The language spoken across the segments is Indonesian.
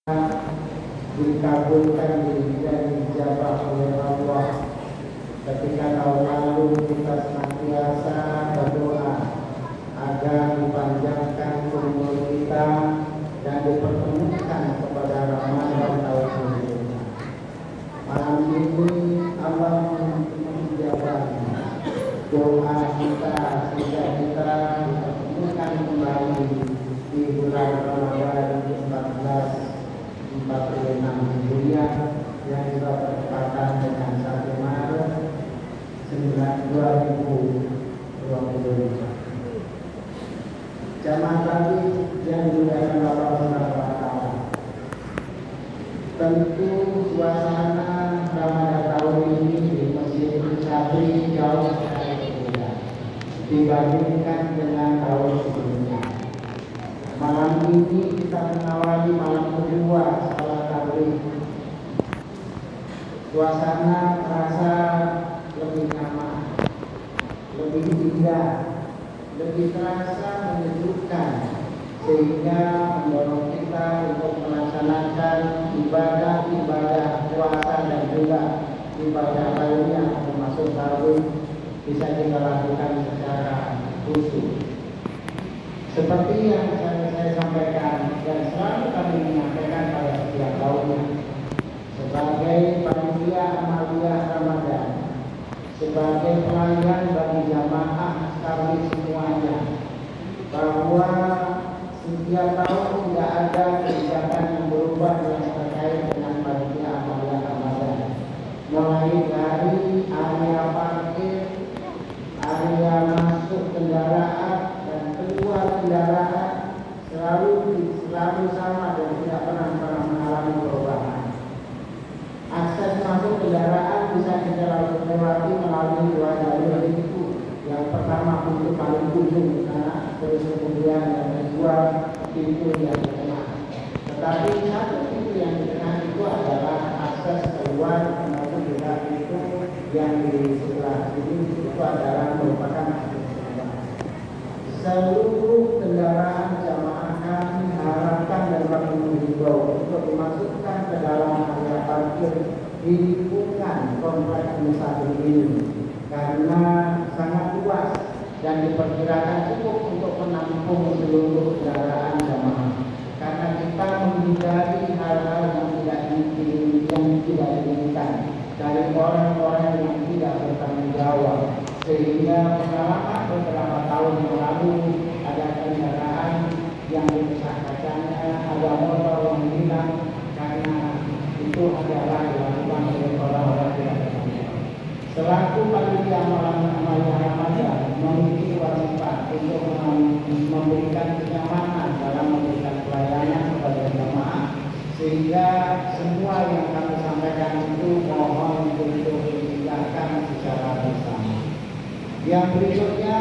dikabulkan dan dijabah oleh Allah. Ketika tahun lalu kita senantiasa berdoa agar dipanjangkan umur kita dan dipertemukan kepada Ramadan tahun ini. Malam ini Allah menjawab doa kita sehingga kita dipertemukan kembali di bulan Ramadan 1446 Hijriah yang juga bertepatan dengan 1 Maret 2025. Jamaah tadi yang dimuliakan Allah Subhanahu wa taala. Tentu suasana Ramadan tahun ini di Masjid Sabri jauh sekali berbeda dibandingkan dengan tahun sebelumnya. Malam ini kita mengawali malam kedua salat tarawih. Suasana terasa lebih nyaman, lebih indah, lebih terasa menyejukkan, sehingga mendorong kita untuk melaksanakan ibadah-ibadah puasa dan juga ibadah lainnya termasuk tarawih bisa kita lakukan secara khusyuk. Seperti yang saya sampaikan dan selalu kami menyampaikan pada setiap tahunnya, sebagai panitia amalia Ramadan, sebagai pelayan bagi jamaah kami semuanya, bahwa setiap tahun tidak ada kebijakan yang berubah yang terkait dengan panitia amalia Ramadan, mulai dari area parkir, area masuk kendaraan dan keluar kendaraan selalu sama dan tidak pernah mengalami perubahan. Akses masuk kendaraan bisa kita lewati melalui 2 jalur itu. Yang pertama pintu paling ujung di sana, terus kemudian yang kedua pintu yang di tengah. Tetapi satu pintu yang di tengah itu adalah akses keluar maupun juga pintu yang di sebelah sini itu adalah merupakan akses keluar. Seluruh kendaraan jamaah kami harapkan dan kami menghimbau untuk dimasukkan ke dalam area parkir di lingkungan kompleks Nusa ini karena sangat luas dan diperkirakan cukup untuk menampung seluruh kendaraan jamaah. Karena kita menghindari hal-hal yang tidak diinginkan dari orang-orang yang tidak bertanggung jawab, sehingga pengalaman beberapa tahun yang lalu ada kendaraan yang rusak kacanya, ada motor yang hilang karena itu adalah dilakukan oleh orang-orang tidak bertanggung jawab. Selaku panitia amalia Ramadan memiliki kewajiban untuk memberikan kenyamanan dalam memberikan pelayanan kepada jemaah, sehingga semua yang kami sampaikan itu mohon untuk ditinggalkan secara bersama. Yang berikutnya,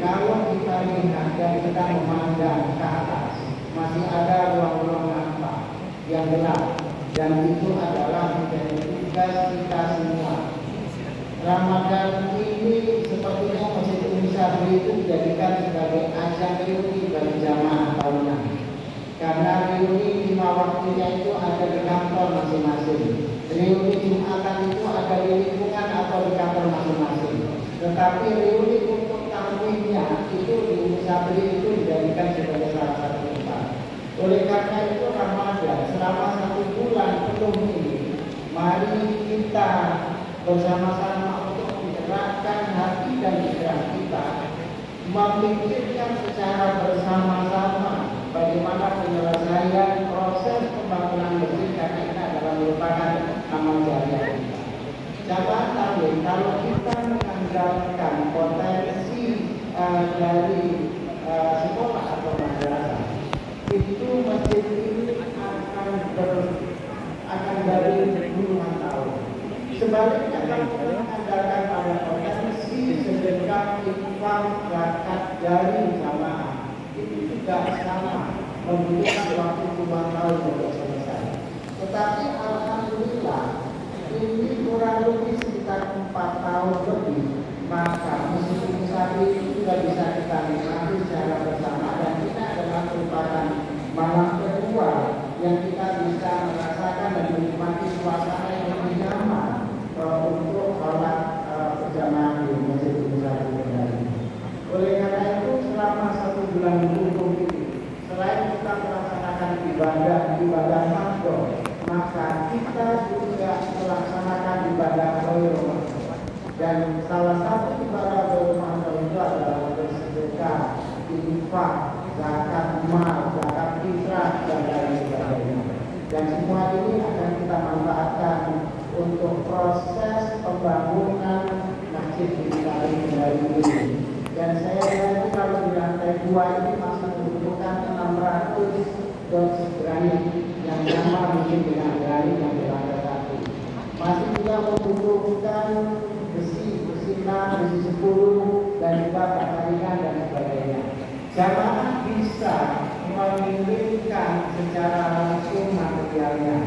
kalau kita lihat dan sedang memandang ke atas, masih ada ruang-ruang nampak yang gelap, dan itu adalah menjadi tugas kita semua. Ramadan ini sepertinya Masjid Sabri itu dijadikan sebagai ajang reuni bagi jamaah tahunan. Karena reuni 5 waktunya itu ada di kantor masing-masing. Reuni Jumatan itu ada di lingkungan atau di kantor masing-masing. Tetapi reuni untuk tarawihnya itu di Sabri itu dijadikan sebagai salah satu tempat. Oleh karena itu Ramadan selama 1 bulan penuh ini, mari kita bersama-sama untuk menggerakkan hati dan pikiran kita, memikirkan secara bersama-sama bagaimana penyelesaian proses pembangunan masjid, karena ini adalah merupakan amal jariah kita. Jangan tahu kalau kita mengandalkan potensi dari sekolah atau madrasah, itu masjid ini akan dari puluhan tahun. Sebaliknya kalau kita mengandalkan pada potensi sedekah, infak, zakat dari jamaah, itu juga sama membutuhkan waktu 2 tahun untuk selesai. Tetapi alhamdulillah ini kurang lebih sekitar 4 tahun lebih, maka Masjid Sabri itu sudah bisa kita nikmati secara bersama, dan ini adalah merupakan malam kedua yang kita bisa merasakan dan menikmati suasana yang lebih nyaman untuk sholat berjamaah di Masjid Besar Kendari. Oleh karena itu selama 1 bulan hukum ini, selain kita melaksanakan ibadah makro, maka kita juga melaksanakan ibadah Ramadan. Dan salah satu ibadah Ramadan itu adalah bersedekah, infak, zakat mal, zakat fitrah, dan lain sebagainya. Dan semua ini akan kita manfaatkan untuk proses pembangunan Masjid Kendari ini. Dan saya lihat kalau di lantai 2 ini masih membutuhkan 600 dos granit yang sama mungkin dengan granit yang di lantai 1. Masih juga membutuhkan besi 6, besi 10, dan juga bata ringan dan sebagainya. Jamaah bisa mengirimkan secara langsung materialnya,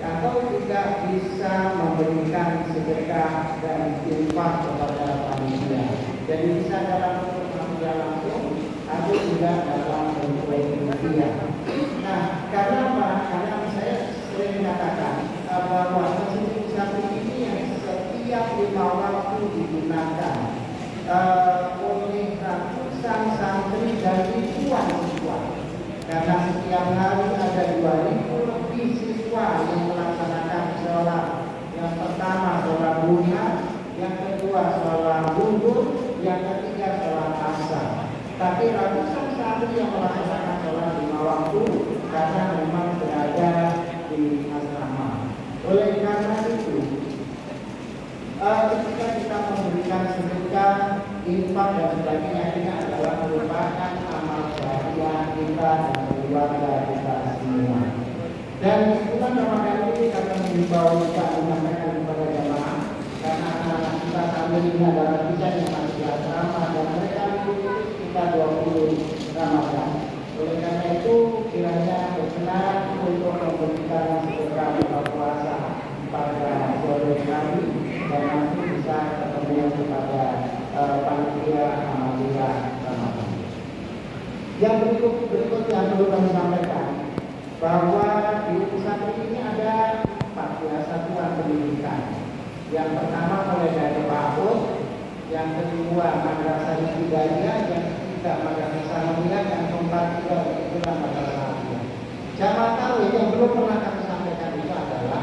atau juga bisa memberikan sedekah dan infak kepada panitia. Jadi bisa dalam bentuk material langsung atau juga dalam bentuk rupiah. Nah, karena apa? Karena saya sering mengatakan bahwa Masjid satu ini yang setiap 5 waktu digunakan oleh ratusan santri dan ribuan siswa. Karena setiap hari ada 2.000 lebih siswa yang melaksanakan sholat. Yang pertama sholat duha, yang kedua sholat zuhur, yang ketiga sholat asar. Tapi ratusan santri yang melaksanakan sholat 5 waktu karena memang berada di asrama. Oleh karena itu, ketika kita memberikan sedekah, infak dan sebagainya, ini adalah merupakan amal jariah kita dan keluarga kita semua. Dan di bulan Ramadan ini kami mengimbau juga menyampaikan kepada jamaah, karena anak-anak kita sambil ini adalah kita yang masih asrama dan mereka mengikuti sekitar 20 Ramadan. Oleh karena itu kiranya berkenan untuk memberikan sedekah buka puasa pada sore hari dan nanti bisa ketemu kepada panitia Alhamdulillah Ramadan. Yang berikut yang perlu kami sampaikan bahwa di pesantren ini ada 14 satuan pendidikan. Yang pertama mulai dari PAUD, yang kedua madrasah ibtidaiyah, yang ketiga madrasah sanawiyah, yang keempat juga itulah madrasah aliyah. Jamaah tahu yang belum pernah kami sampaikan itu adalah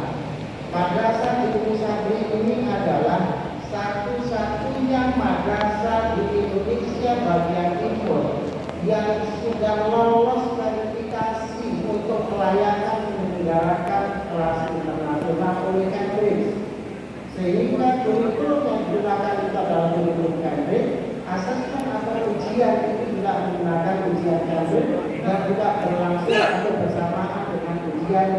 madrasah Ibnu Sabri ini adalah satu-satunya madrasah di Indonesia bagian timur yang sudah lolos verifikasi untuk pelayanan menyelenggarakan kelas internasional oleh Cambridge. Sehingga kurikulum yang digunakan itu adalah kurikulum Cambridge, asesmen atau ujian itu juga menggunakan ujian Cambridge dan juga berlangsung atau bersamaan dengan ujian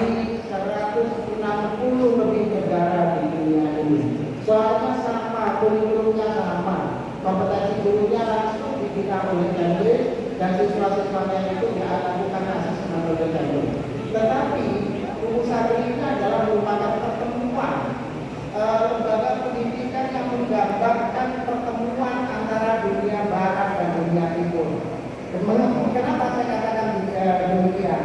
di 160 lebih negara di dunia ini. Soalnya sama, kurikulumnya sama, kompetensi gurunya langsung dibina oleh Cambridge dan siswa-siswanya itu dilakukan asesmen oleh Cambridge. Tetapi usaha ini adalah merupakan pertemuan lembaga pendidikan yang menggambarkan pertemuan antara dunia barat dan dunia timur. Kenapa saya katakan demikian?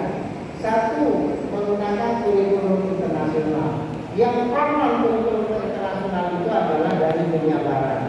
Satu, menggunakan kurikulum internasional. Yang konon kurikulum internasional itu adalah dari dunia barat.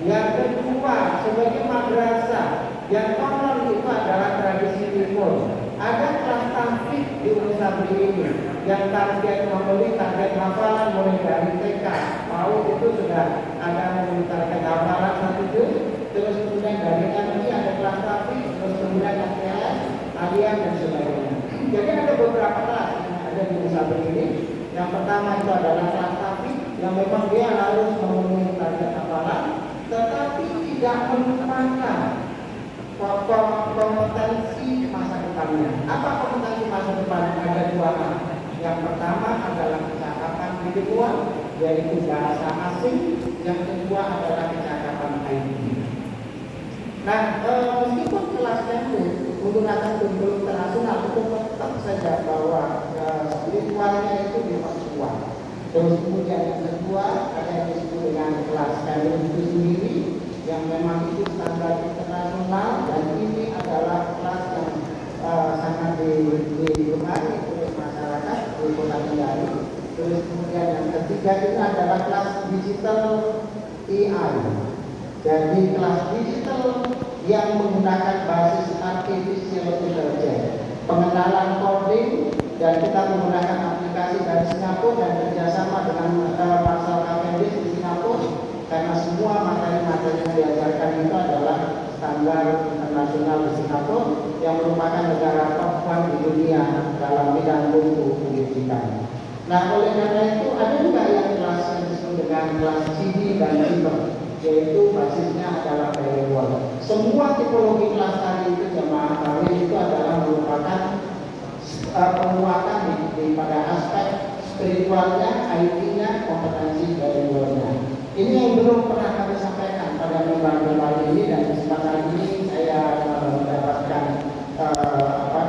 Yang kedua, sebagai madrasah, yang konon itu adalah tradisi timur. Ada kelas tahfiz di Unisabri ini yang target membeli target hafalan mulai dari TK. Mau itu sudah ada membeli target hafalan 1 juz, terus kemudian dari MI ada kelas tahfiz, terus kemudian KTS, aliyah dan sebagainya. Jadi ada beberapa kelas yang ada di Unisabri ini. Yang pertama itu adalah kelas tahfiz yang memang dia harus memenuhi target hafalan, tetapi tidak melupakan kompetensi masa depannya. Apa kompetensi masa depan? Ada 2 hal. Yang pertama adalah kecakapan bilingual, yaitu bahasa asing. Yang kedua adalah kecakapan IT. Nah, meskipun kelas Cambridge menggunakan kurikulum internasional, itu tetap saja bahwa spiritualnya itu diperkuat. Terus kemudian yang kedua ada yang disebut dengan kelas Cambridge itu sendiri, yang memang itu standar internasional, dan ini adalah kelas yang sangat digemari oleh masyarakat di Kota Kendari. Terus kemudian yang ketiga itu adalah kelas digital AI. Jadi kelas digital yang menggunakan basis artificial intelligence, pengenalan coding, dan kita menggunakan aplikasi dari Singapura dan kerjasama dengan Marshall Cavendish di Singapura, karena semua materi-materi yang diajarkan itu adalah standar internasional di Singapura yang merupakan negara top 1 di dunia dalam bidang mutu pendidikan. Nah, oleh karena itu ada juga yang kelas yang disebut dengan kelas CD dan Ciber, yaitu basisnya adalah bilingual. Semua tipologi kelas tadi itu jemaah kawin itu adalah merupakan penguatan pada aspek spiritualnya, IT-nya, kompetensi bilingualnya. Ini yang belum pernah kami sampaikan pada mimbar-mimbar ini, dan kesempatan ini saya mendapatkan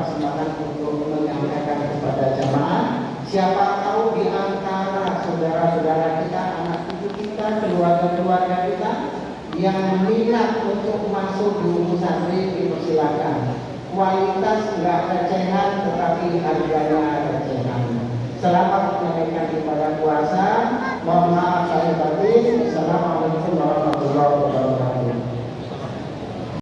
kesempatan untuk menyampaikan kepada jemaah. Siapa tahu di antara saudara-saudara kita, anak cucu kita, keluarga-keluarga kita yang minat untuk masuk di Umusantri, dipersilakan. Kualitas enggak recehan, tetapi harganya recehan. Selamat menunaikan ibadah puasa. Mohon maaf lahir batin. Assalamualaikum.